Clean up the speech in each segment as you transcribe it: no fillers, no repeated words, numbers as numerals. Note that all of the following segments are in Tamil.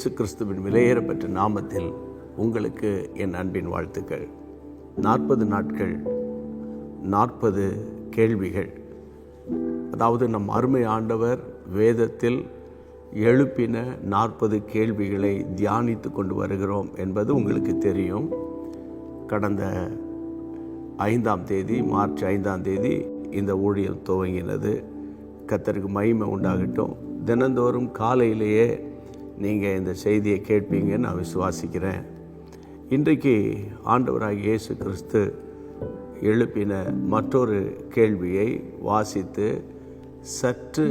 இயேசு கிறிஸ்துவின் விலையேறப்பெற்ற நாமத்தில் உங்களுக்கு என் அன்பின் வாழ்த்துக்கள். 40 நாட்கள் 40 கேள்விகள். அதாவது நம் அருமை ஆண்டவர் வேதத்தில் எழுப்பின 40 கேள்விகளை தியானித்து கொண்டு வருகிறோம் என்பது உங்களுக்கு தெரியும். கடந்த 5ஆம் தேதி மார்ச் 5ஆம் தேதி இந்த ஊழியம் துவங்கினது. கர்த்தருக்கு மகிமை உண்டாகட்டும். தினந்தோறும் காலையிலேயே நீங்கள் இந்த செய்தியை கேட்பீங்கன்னு நான் விசுவாசிக்கிறேன். இன்றைக்கு ஆண்டவராகிய இயேசு கிறிஸ்து எழுப்பின மற்றொரு கேள்வியை வாசித்து சற்று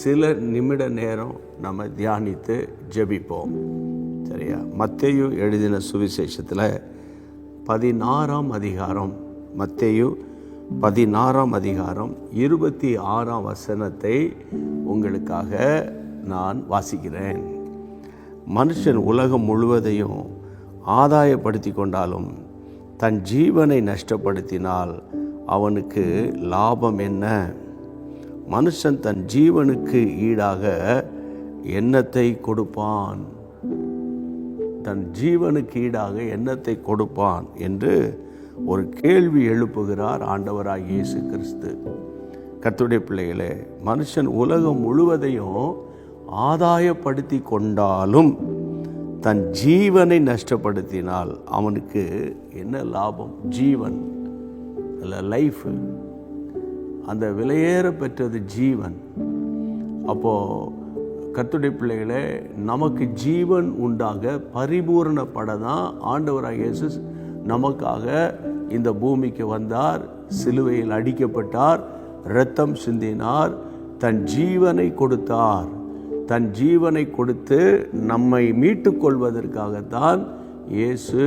சில நிமிட நேரம் நம்ம தியானித்து ஜெபிப்போம். சரியா? மத்தேயு எழுதின சுவிசேஷத்தில் 16ஆம் அதிகாரம், மத்தேயு 16ஆம் அதிகாரம் 26ஆம் வசனத்தை உங்களுக்காக நான் வாசிக்கிறேன். மனுஷன் உலகம் முழுவதையும் ஆதாயப்படுத்தி கொண்டாலும் தன் ஜீவனை நஷ்டப்படுத்தினால் அவனுக்கு லாபம் என்ன? மனுஷன் தன் ஜீவனுக்கு ஈடாக என்னத்தை கொடுப்பான்? தன் ஜீவனுக்கு ஈடாக என்னத்தை கொடுப்பான் என்று ஒரு கேள்வி எழுப்புகிறார் ஆண்டவராகிய இயேசு கிறிஸ்து. கர்த்தருடைய பிள்ளைகளே, மனுஷன் உலகம் முழுவதையும் ஆதாயப்படுத்தி கொண்டாலும் தன் ஜீவனை நஷ்டப்படுத்தினால் அவனுக்கு என்ன லாபம்? ஜீவன் அல்ல, லைஃப். அந்த விலையேற பெற்றது ஜீவன். அப்போது கர்த்தருடைய பிள்ளைகளே, நமக்கு ஜீவன் உண்டாக பரிபூரணப்பட தான் ஆண்டவராகிய இயேசு நமக்காக இந்த பூமிக்கு வந்தார், சிலுவையில் அடிக்கப்பட்டார், இரத்தம் சிந்தினார், தன் ஜீவனை கொடுத்தார். தன் ஜீவனை கொடுத்து நம்மை மீட்டு கொள்வதற்காகத்தான் இயேசு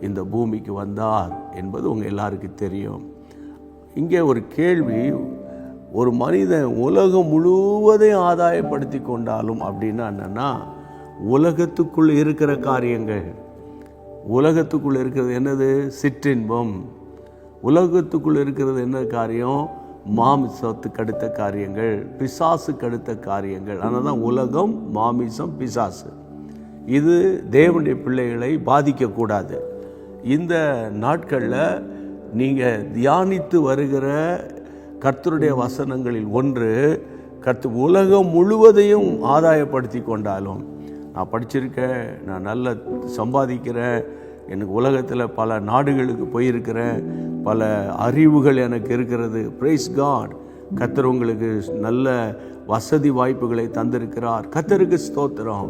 இந்த பூமிக்கு வந்தார் என்பது உங்கள் எல்லாருக்கும் தெரியும். இங்கே ஒரு கேள்வி, ஒரு மனிதன் உலகம் முழுவதையும் ஆதாயப்படுத்தி கொண்டாலும் அப்படின்னா என்னன்னா, உலகத்துக்குள் இருக்கிற காரியங்கள். உலகத்துக்குள் இருக்கிறது என்னது? சிற்றின்பம். உலகத்துக்குள் இருக்கிறது என்ன காரியம்? மாமிசத்துக்கு அடுத்த காரியங்கள், பிசாசுக்கு அடுத்த காரியங்கள். அதனால தான் உலகம், மாமிசம், பிசாசு. இது தேவனுடைய பிள்ளைகளை பாதிக்கக்கூடாது. இந்த நாட்களில் நீங்கள் தியானித்து வருகிற கர்த்தருடைய வசனங்களில் ஒன்று, உலகம் முழுவதையும் ஆதாயப்படுத்தி கொண்டாலும், நான் படிச்சிருக்கேன், நான் நல்லா சம்பாதிக்கிறேன், எனக்கு உலகத்தில் பல நாடுகளுக்கு போயிருக்கிறேன், பல அறிவுகள் எனக்கு இருக்கிறது, பிரைஸ் காட், கர்த்தர் உங்களுக்கு நல்ல வசதி வாய்ப்புகளை தந்திருக்கிறார், கர்த்தருக்கு ஸ்தோத்திரம்.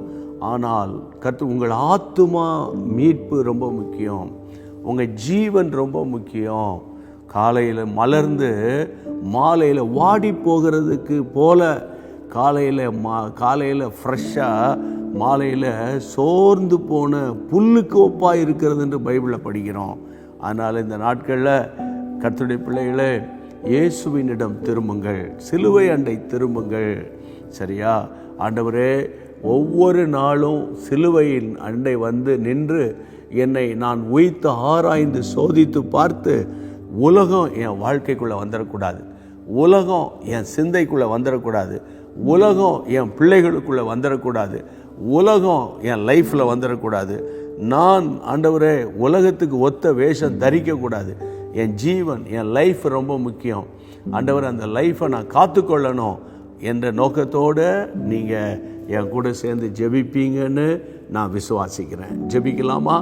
ஆனால் கர்த்தர், உங்கள் ஆத்துமா மீட்பு ரொம்ப முக்கியம், உங்கள் ஜீவன் ரொம்ப முக்கியம். காலையில் மலர்ந்து மாலையில் வாடி போகிறதுக்கு போல காலையில் ஃப்ரெஷ்ஷாக, மாலையில் சோர்ந்து போன புல்லுக்கு ஒப்பாக இருக்கிறது என்று பைபிளில் படிக்கிறோம். அதனால் இந்த நாட்களில் கர்த்தருடைய பிள்ளைகளே, இயேசுவினிடம் திரும்புங்கள், சிலுவை அண்டை திரும்புங்கள். சரியா? ஆண்டவரே, ஒவ்வொரு நாளும் சிலுவையின் அண்டை வந்து நின்று என்னை நான் உய்த்து ஆராய்ந்து சோதித்து பார்த்து, உலகம் என் வாழ்க்கைக்குள்ளே வந்துடக்கூடாது, உலகம் என் சிந்தைக்குள்ளே வந்துடக்கூடாது, உலகம் என் பிள்ளைகளுக்குள்ளே வந்துடக்கூடாது, உலகம் என் லைஃப்பில் வந்துடக்கூடாது. நான் ஆண்டவரே உலகத்துக்கு ஒத்த வேஷம் தரிக்கக்கூடாது. என் ஜீவன், என் லைஃப் ரொம்ப முக்கியம். ஆண்டவர், அந்த லைஃப்பை நான் காத்துக்கொள்ளணும் என்ற நோக்கத்தோடு நீங்கள் என் கூட சேர்ந்து ஜெபிப்பீங்கன்னு நான் விசுவாசிக்கிறேன். ஜெபிக்கலாமா?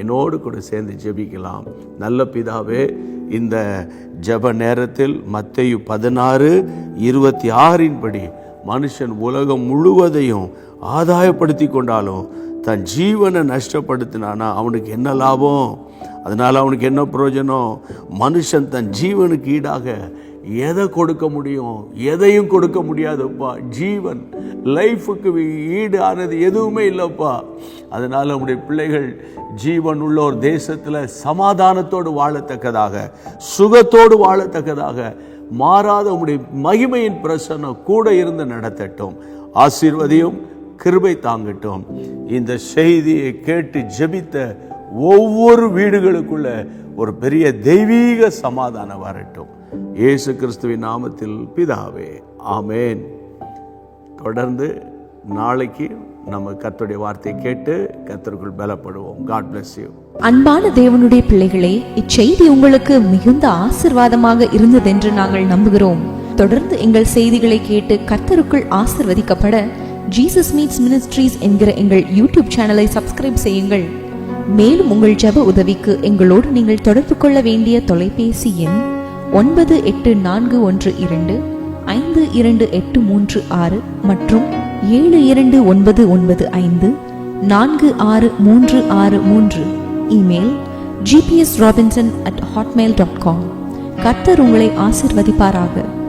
என்னோடு கூட சேர்ந்து ஜெபிக்கலாம். நல்ல பிதாவே, இந்த ஜெப நேரத்தில் மத்தேயு 16:26 படி மனுஷன் உலகம் முழுவதையும் ஆதாயப்படுத்தி கொண்டாலும் தன் ஜீவனை நஷ்டப்படுத்தினானா அவனுக்கு என்ன லாபம்? அதனால் அவனுக்கு என்ன பிரயோஜனம்? மனுஷன் தன் ஜீவனுக்கு ஈடாக எதை கொடுக்க முடியும்? எதையும் கொடுக்க முடியாதுப்பா. ஜீவன், லைஃபுக்கு ஈடு ஆனது எதுவுமே இல்லைப்பா. அதனால் உங்களுடைய பிள்ளைகள் ஜீவன் உள்ள ஒரு தேசத்தில் சமாதானத்தோடு வாழத்தக்கதாக, சுகத்தோடு வாழத்தக்கதாக, மாறாத உங்களுடைய மகிமையின் பிரசன்னம் கூட இருந்து நடத்தட்டும். ஆசீர்வதியும், கிருபை தாங்கட்டும். இந்த செய்தியை கேட்டு ஜெபித்த ஒவ்வொரு வீடுகளுக்குள்ள ஒரு பெரிய தெய்வீக சமாதானம் வரட்டும். இயேசு கிறிஸ்துவின் நாமத்தில் பிதாவே, ஆமேன். தொடர்ந்து நாளைக்கு நம்ம கர்த்தருடைய வார்த்தையை கேட்டு கர்த்தருக்குள் பலப்படுவோம். God bless you. அன்பான தேவனுடைய பிள்ளைகளே, இச்செய்தி உங்களுக்கு மிகுந்த ஆசீர்வாதமாக இருந்ததென்று நாங்கள் நம்புகிறோம். தொடர்ந்து எங்கள் செய்திகளை கேட்டு கர்த்தருக்குள் ஆசீர்வதிக்கப்பட ஜீசஸ் மீட்ஸ் மினிஸ்ட்ரீஸ் என்கிற எங்கள் யூடியூப் சேனலை சப்ஸ்கிரைப் செய்யுங்கள். மேலும் உங்கள் ஜெப உதவிக்கு எங்களோடு நீங்கள் தொடர்பு கொள்ள வேண்டிய தொலைபேசி எண் 9841252836 மற்றும் 7299546363. Email gpsrobinson@hotmail.com. கர்த்தர் உங்களை ஆசீர்வதிப்பாராக.